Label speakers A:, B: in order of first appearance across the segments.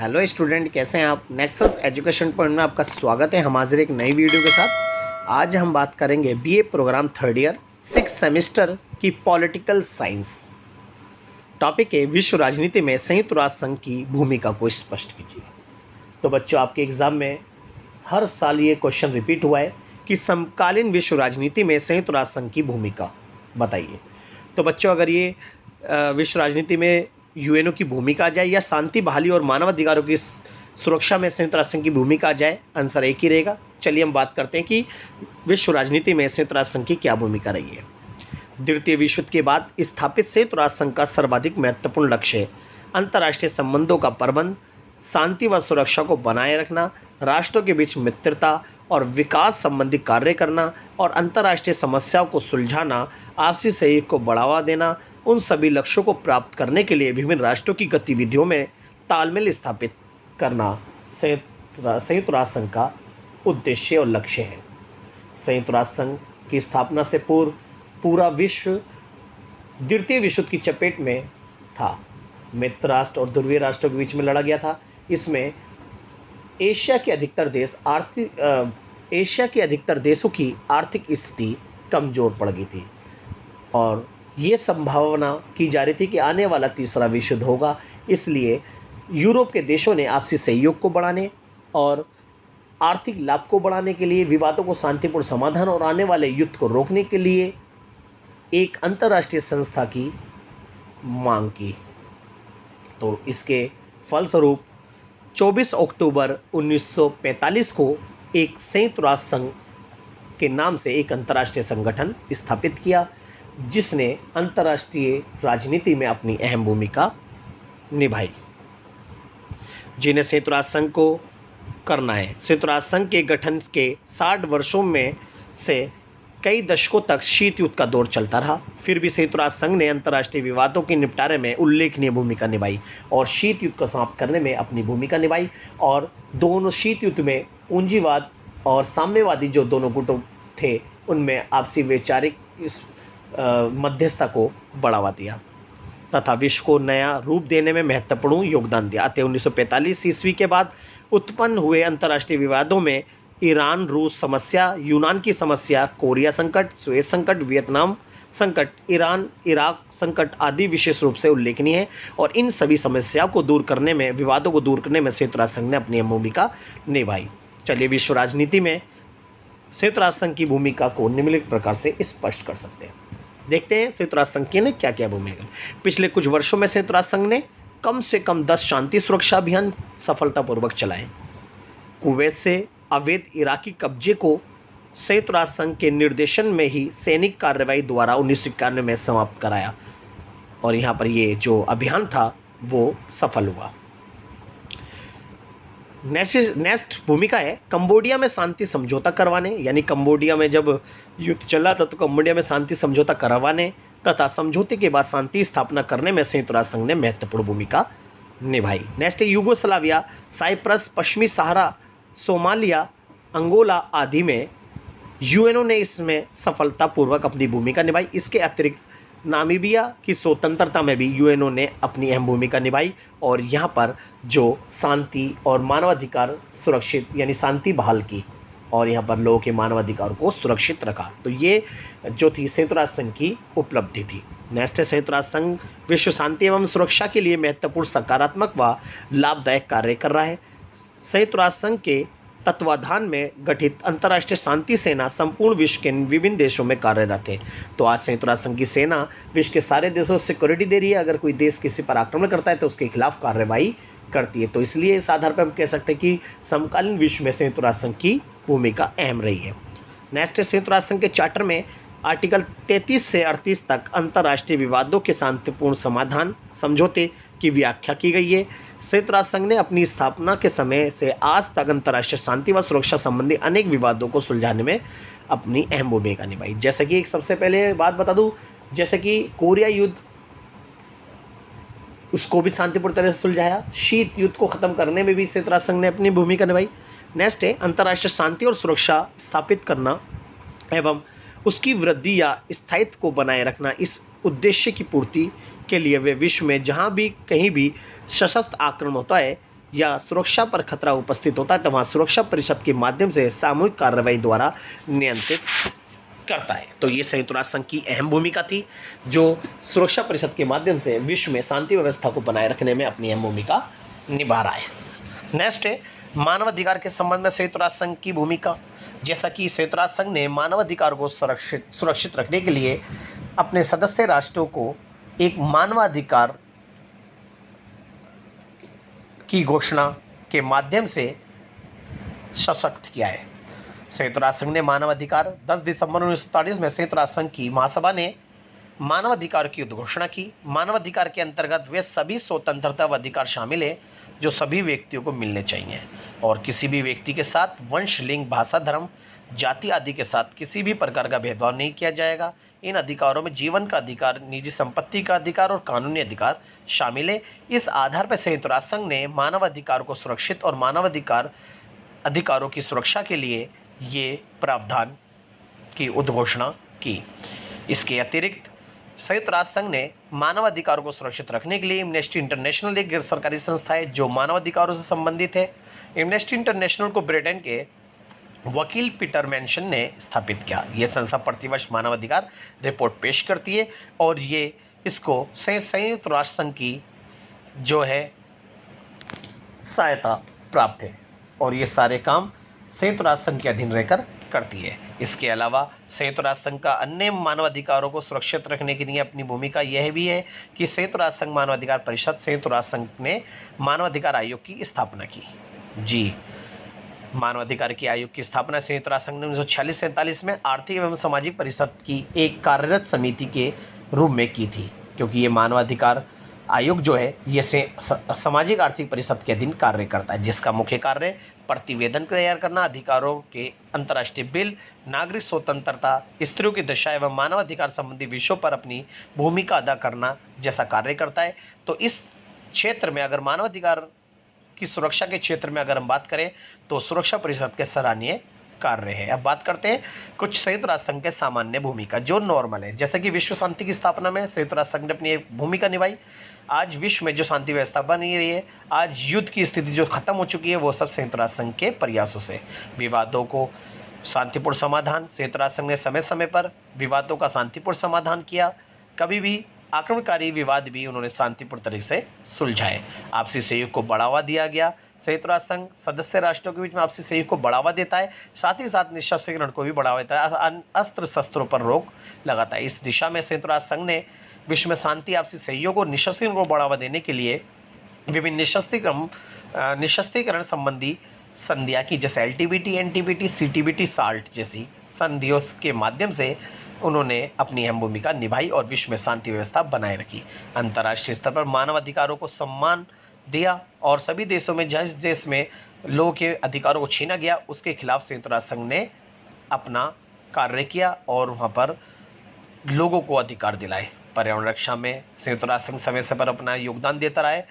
A: Hello student, कैसे हैं आप। नेक्सस एजुकेशन पॉइंट में आपका स्वागत है। हम हाजिर एक नई वीडियो के साथ। आज हम बात करेंगे BA programme third year 6 semester की पॉलिटिकल साइंस। टॉपिक है विश्व राजनीति में संयुक्त राष्ट्र संघ की भूमिका को स्पष्ट कीजिए। तो बच्चों, आपके एग्जाम में हर साल ये क्वेश्चन रिपीट हुआ है कि समकालीन विश्व राजनीति में संयुक्त राष्ट्र संघ की भूमिका बताइए। तो बच्चों, अगर ये विश्व राजनीति में यूएनओ की भूमिका आ जाए या शांति बहाली और मानवाधिकारों की सुरक्षा में संयुक्त राष्ट्र संघ की भूमिका आ जाए, आंसर एक ही रहेगा। चलिए हम बात करते हैं कि विश्व राजनीति में संयुक्त राष्ट्र संघ की क्या भूमिका रही है। द्वितीय विश्व युद्ध के बाद स्थापित संयुक्त राष्ट्र संघ का सर्वाधिक महत्वपूर्ण लक्ष्य अंतर्राष्ट्रीय संबंधों का प्रबंध, शांति व सुरक्षा को बनाए रखना, राष्ट्रों के बीच मित्रता और विकास संबंधी कार्य करना और अंतर्राष्ट्रीय समस्याओं को सुलझाना, आपसी सहयोग को बढ़ावा देना, उन सभी लक्ष्यों को प्राप्त करने के लिए विभिन्न राष्ट्रों की गतिविधियों में तालमेल स्थापित करना संयुक्त राष्ट्र संघ का उद्देश्य और लक्ष्य है। संयुक्त राष्ट्र संघ की स्थापना से पूर्व पूरा विश्व द्वितीय विश्व युद्ध की चपेट में था। मित्र राष्ट्र और ध्रुवीय राष्ट्रों के बीच में लड़ा गया था। इसमें एशिया के अधिकतर देशों की आर्थिक स्थिति कमज़ोर पड़ गई थी और ये संभावना की जा रही थी कि आने वाला तीसरा विश्व युद्ध होगा। इसलिए यूरोप के देशों ने आपसी सहयोग को बढ़ाने और आर्थिक लाभ को बढ़ाने के लिए, विवादों को शांतिपूर्ण समाधान और आने वाले युद्ध को रोकने के लिए एक अंतर्राष्ट्रीय संस्था की मांग की। तो इसके फलस्वरूप 24 अक्टूबर 1945 को एक संयुक्त राष्ट्र संघ के नाम से एक अंतर्राष्ट्रीय संगठन स्थापित किया, जिसने अंतर्राष्ट्रीय राजनीति में अपनी अहम भूमिका निभाई। जिन्हें संयुक्त राष्ट्र संघ को करना है। संयुक्त राष्ट्र संघ के गठन के 60 वर्षों में से कई दशकों तक शीत युद्ध का दौर चलता रहा। फिर भी संयुक्त राष्ट्र संघ ने अंतर्राष्ट्रीय विवादों के निपटारे में उल्लेखनीय भूमिका निभाई और शीत युद्ध को समाप्त करने में अपनी भूमिका निभाई। और दोनों शीत युद्ध में पूंजीवाद और साम्यवादी जो दोनों गुटों थे, उनमें आपसी वैचारिक मध्यस्थता को बढ़ावा दिया तथा विश्व को नया रूप देने में महत्वपूर्ण योगदान दिया। अतः 1945 ईस्वी के बाद उत्पन्न हुए अंतर्राष्ट्रीय विवादों में ईरान रूस समस्या, यूनान की समस्या, कोरिया संकट, सुएज संकट, वियतनाम संकट, ईरान इराक संकट आदि विशेष रूप से उल्लेखनीय है। और इन सभी समस्याओं को दूर करने में, विवादों को दूर करने में संयुक्त राष्ट्र संघ ने अपनी भूमिका निभाई। चलिए विश्व राजनीति में संयुक्त राष्ट्र संघ की भूमिका को निम्नलिखित प्रकार से स्पष्ट कर सकते हैं। देखते हैं संयुक्त राष्ट्र संघ की ने क्या क्या भूमिका। पिछले कुछ वर्षों में संयुक्त राष्ट्र संघ ने कम से कम 10 शांति सुरक्षा अभियान सफलतापूर्वक चलाए। कुवैत से अवैध इराकी कब्जे को संयुक्त राष्ट्र संघ के निर्देशन में ही सैनिक कार्रवाई द्वारा 1991 में समाप्त कराया और यहाँ पर ये जो अभियान था वो सफल हुआ। नेक्स्ट भूमिका है कंबोडिया में शांति समझौता करवाने, यानी कंबोडिया में जब युद्ध चला था तो कंबोडिया में शांति समझौता करवाने तथा समझौते के बाद शांति स्थापना करने में संयुक्त राष्ट्र संघ ने महत्वपूर्ण भूमिका निभाई। नेक्स्ट है यूगोस्लाविया, साइप्रस, पश्चिमी सहारा, सोमालिया, अंगोला आदि में यूएनओ ने इसमें सफलतापूर्वक अपनी भूमिका निभाई। इसके अतिरिक्त नामीबिया की स्वतंत्रता में भी यूएनओ ने अपनी अहम भूमिका निभाई और यहाँ पर जो शांति और मानवाधिकार सुरक्षित, यानी शांति बहाल की और यहाँ पर लोगों के मानवाधिकार को सुरक्षित रखा। तो ये जो थी संयुक्त राष्ट्र संघ की उपलब्धि थी। नेक्स्ट है संयुक्त राष्ट्र संघ विश्व शांति एवं सुरक्षा के लिए महत्वपूर्ण, सकारात्मक व लाभदायक कार्य कर रहा है। संयुक्त राष्ट्र संघ के तत्वाधान में गठित अंतर्राष्ट्रीय शांति सेना संपूर्ण विश्व के विभिन्न देशों में कार्यरत है। तो आज संयुक्त राष्ट्र संघ की सेना विश्व के सारे देशों से सिक्योरिटी दे रही है। अगर कोई देश किसी पर आक्रमण करता है तो उसके खिलाफ कार्रवाई करती है। तो इसलिए इस आधार पर हम कह सकते हैं कि समकालीन विश्व में संयुक्त राष्ट्र संघ की भूमिका अहम रही है। नेक्स्ट है संयुक्त राष्ट्र संघ के चार्टर में आर्टिकल 33 से 38 तक अंतर्राष्ट्रीय विवादों के शांतिपूर्ण समाधान समझौते की व्याख्या की गई है। संयुक्त राष्ट्र संघ ने अपनी स्थापना के समय से आज तक अंतर्राष्ट्रीय शांति व सुरक्षा संबंधी अनेक विवादों को सुलझाने में अपनी अहम भूमिका निभाई। जैसे कि एक सबसे पहले बात बता दूं, जैसे कि कोरिया युद्ध, उसको भी शांतिपूर्ण तरह से सुलझाया। शीत युद्ध को खत्म करने में भी संयुक्त राष्ट्र संघ ने अपनी भूमिका निभाई। नेक्स्ट है अंतर्राष्ट्रीय शांति और सुरक्षा स्थापित करना एवं उसकी वृद्धि या स्थायित्व को बनाए रखना। इस उद्देश्य की पूर्ति के लिए वे विश्व में जहाँ भी कहीं भी सशस्त्र आक्रमण होता है या सुरक्षा पर खतरा उपस्थित होता है तो वहाँ सुरक्षा परिषद के माध्यम से सामूहिक कार्रवाई द्वारा नियंत्रित करता है। तो ये संयुक्त राष्ट्र संघ की अहम भूमिका थी, जो सुरक्षा परिषद के माध्यम से विश्व में शांति व्यवस्था को बनाए रखने में अपनी अहम भूमिका निभा रहा है। नेक्स्ट है मानवाधिकार के संबंध में संयुक्त राष्ट्र संघ की भूमिका। जैसा कि संयुक्त राष्ट्र संघ ने मानवाधिकार को सुरक्षित रखने के लिए अपने सदस्य राष्ट्रों को एक मानवाधिकार की घोषणा के माध्यम से सशक्त किया है। संयुक्त राष्ट्र संघ ने मानवाधिकार 10 दिसंबर 1947 में संयुक्त राष्ट्र संघ की महासभा ने मानवाधिकार की उद्घोषणा की। मानवाधिकार के अंतर्गत वे सभी स्वतंत्रता व अधिकार शामिल है जो सभी व्यक्तियों को मिलने चाहिए और किसी भी व्यक्ति के साथ वंश, लिंग, भाषा, धर्म, जाति आदि के साथ किसी भी प्रकार का भेदभाव नहीं किया जाएगा। इन अधिकारों में जीवन का अधिकार, निजी संपत्ति का अधिकार और कानूनी अधिकार शामिल है। इस आधार पर संयुक्त राष्ट्र संघ ने मानवाधिकार को सुरक्षित और अधिकारों की सुरक्षा के लिए ये प्रावधान की उद्घोषणा की। इसके अतिरिक्त संयुक्त राष्ट्र संघ ने मानवाधिकारों को सुरक्षित रखने के लिए एम्नेस्टी इंटरनेशनल एक गैर सरकारी संस्था है जो मानवाधिकारों से संबंधित है। एम्नेस्टी इंटरनेशनल को ब्रिटेन के वकील पीटर मैनसन ने स्थापित किया। यह संस्था प्रतिवर्ष मानवाधिकार रिपोर्ट पेश करती है और ये इसको संयुक्त राष्ट्र संघ की जो है सहायता प्राप्त है और ये सारे काम संयुक्त राष्ट्र संघ के अधीन रहकर करती है। इसके अलावा संयुक्त राष्ट्र संघ का अन्य मानवाधिकारों को सुरक्षित रखने के लिए अपनी भूमिका यह भी है कि संयुक्त राष्ट्र संघ मानवाधिकार परिषद संयुक्त राष्ट्र संघ ने मानवाधिकार आयोग की स्थापना की। जी, मानवाधिकार के आयोग की स्थापना संयुक्त राष्ट्र संघ ने 1946-47 में आर्थिक एवं सामाजिक परिषद की एक कार्यरत समिति के रूप में की थी, क्योंकि ये मानवाधिकार आयोग जो है ये सामाजिक आर्थिक परिषद के अधीन कार्य करता है, जिसका मुख्य कार्य प्रतिवेदन तैयार करना, अधिकारों के अंतर्राष्ट्रीय बिल, नागरिक स्वतंत्रता, स्त्रियों की दशा एवं मानवाधिकार संबंधी विषयों पर अपनी भूमिका अदा करना जैसा कार्य करता है। तो इस क्षेत्र में अगर मानवाधिकार की सुरक्षा के क्षेत्र में अगर हम बात करें तो सुरक्षा परिषद के सराहनीय कार्य है। अब बात करते हैं कुछ संयुक्त राष्ट्र संघ के सामान्य भूमिका जो नॉर्मल है। जैसे कि विश्व शांति की स्थापना में संयुक्त राष्ट्र संघ ने अपनी एक भूमिका निभाई। आज विश्व में जो शांति व्यवस्था बनी रही है, आज युद्ध की स्थिति जो खत्म हो चुकी है, वो सब संयुक्त राष्ट्र संघ के प्रयासों से। विवादों को शांतिपूर्ण समाधान, संयुक्त राष्ट्र संघ ने समय समय पर विवादों का शांतिपूर्ण समाधान किया। कभी भी आक्रमणकारी विवाद भी उन्होंने शांतिपूर्ण तरीके से सुलझाए। आपसी सहयोग को बढ़ावा दिया गया। संयुक्त राष्ट्र संघ सदस्य राष्ट्रों के बीच में आपसी सहयोग को बढ़ावा देता है, साथ ही साथ निशस्त्रीकरण को भी बढ़ावा देता है, अस्त्र शस्त्रों पर रोक लगाता है। इस दिशा में संयुक्त राष्ट्र संघ ने विश्व में शांति, आपसी सहयोग और निशस्त्रीकरण को बढ़ावा देने के लिए विभिन्न निशस्त्रीकरण संबंधी संधियाँ की, जैसे LTBT, NTBT, CTBT, SALT जैसी संधियों के माध्यम से उन्होंने अपनी अहम भूमिका निभाई और विश्व में शांति व्यवस्था बनाए रखी। अंतर्राष्ट्रीय स्तर पर मानवाधिकारों को सम्मान दिया और सभी देशों में जिस देश में लोगों के अधिकारों को छीना गया उसके खिलाफ संयुक्त राष्ट्र संघ ने अपना कार्य किया और वहाँ पर लोगों को अधिकार दिलाए। पर्यावरण रक्षा में संयुक्त राष्ट्र संघ समय समय पर अपना योगदान देता रहा है।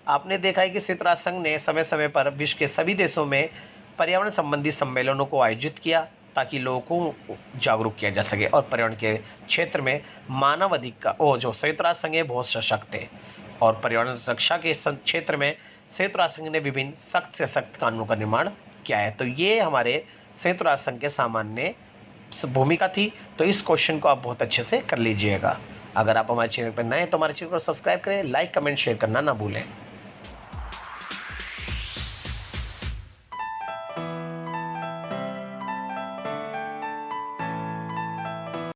A: आपने देखा है कि संयुक्त राष्ट्र संघ ने समय समय पर विश्व के सभी देशों में पर्यावरण संबंधी सम्मेलनों को आयोजित किया ताकि लोगों को जागरूक किया जा सके और पर्यावरण के क्षेत्र में मानव अधिकार जो संयुक्त राष्ट्र संघ है बहुत सशक्त है और पर्यावरण रक्षा के क्षेत्र में संयुक्त राष्ट्र संघ ने विभिन्न सख्त से सख्त कानूनों का निर्माण किया है। तो ये हमारे संयुक्त राष्ट्र संघ के सामान्य भूमिका थी। तो इस क्वेश्चन को आप बहुत अच्छे से कर लीजिएगा। अगर आप हमारे चैनल पर नए हैं तो हमारे चैनल को सब्सक्राइब करें, लाइक, कमेंट, शेयर करना ना भूलें।